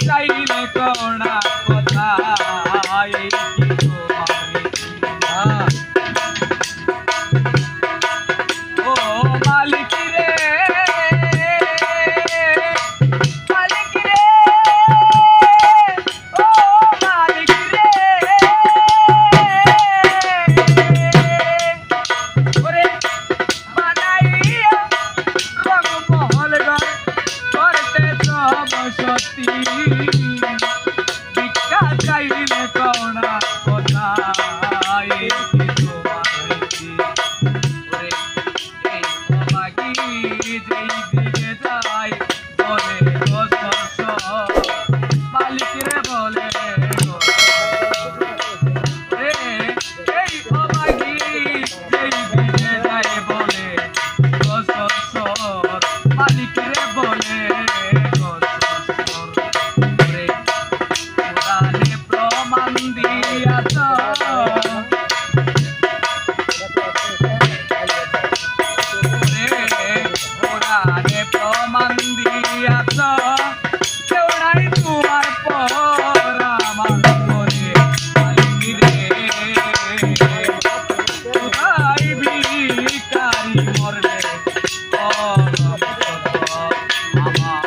চাইলে কোনা কথা এই কি তোমার ও মালিক রে মালিক রে ও মালিক রে ওরে বানাইয়া রংমহল ঘর করতে সব সত্যি ভিক্ষা চাইলে কোনা কথা এই কি তোমার যেই দিকে যাই বলে মালিক রে বলে এই অবাগি যেই দিকে যাই বলে মালিক রে বলে পুরাণে প্রমাণ দিয়াছ প্রমাণ দিয়াছ কেউ নাই তোমার পর আমার করে মালিক রে কোথায় ভিখারি মরলে আমার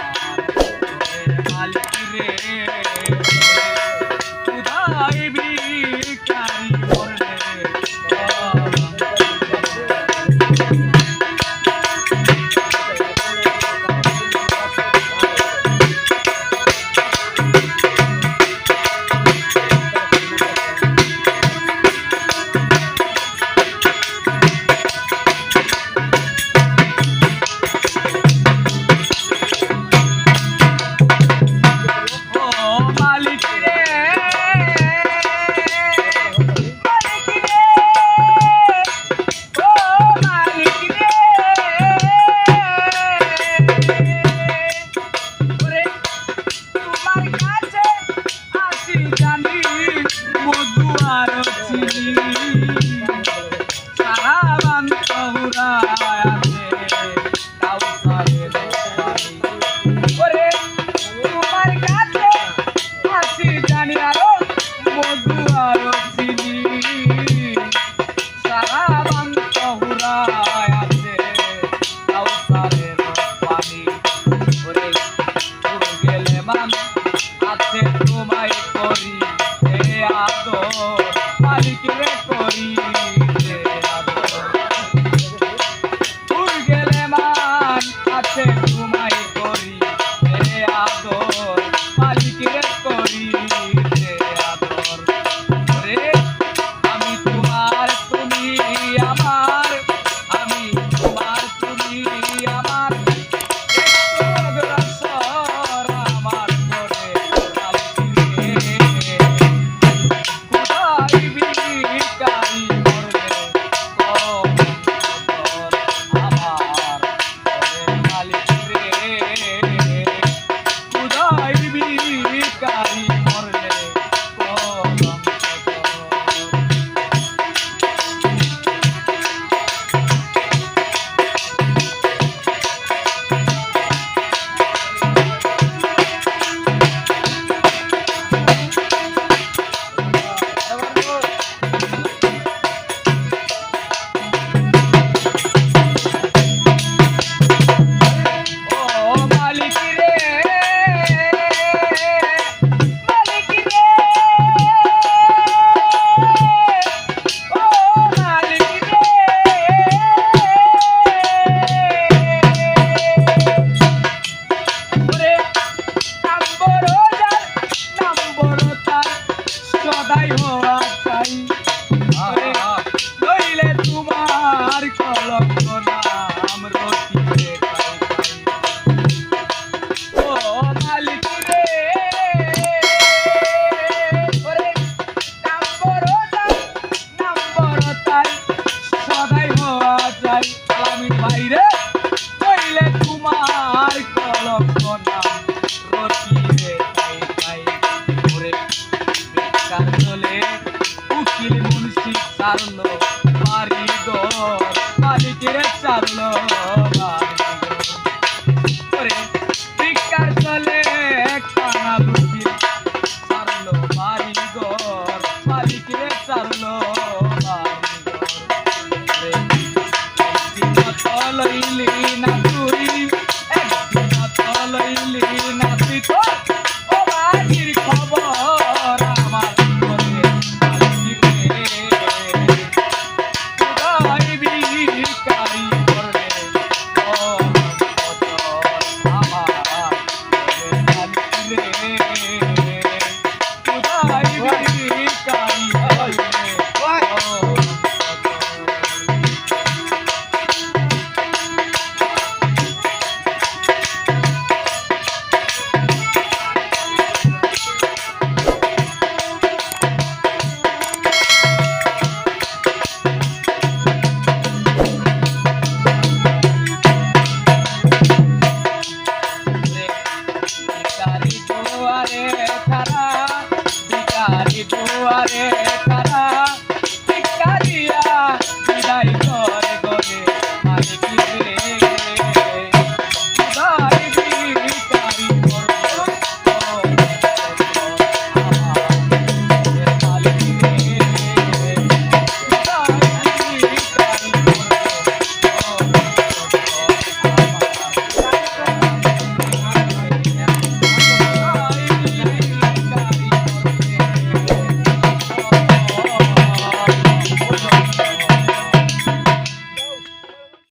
মালিক রে কোথায় ভিখারি মরলে তোমায় করি হে আদর মালিক রে করি হে আদর গেলে মান আছে তোমায় করি হে আদর মালিক রে করি হে আদর রে আমি তোমার তুমি আমার আমি তোমার তুমি আমার রতি রে তাই তাই ওরে বেকার চলে দুয়ারে খারা ভিখারি দুয়ারে খারা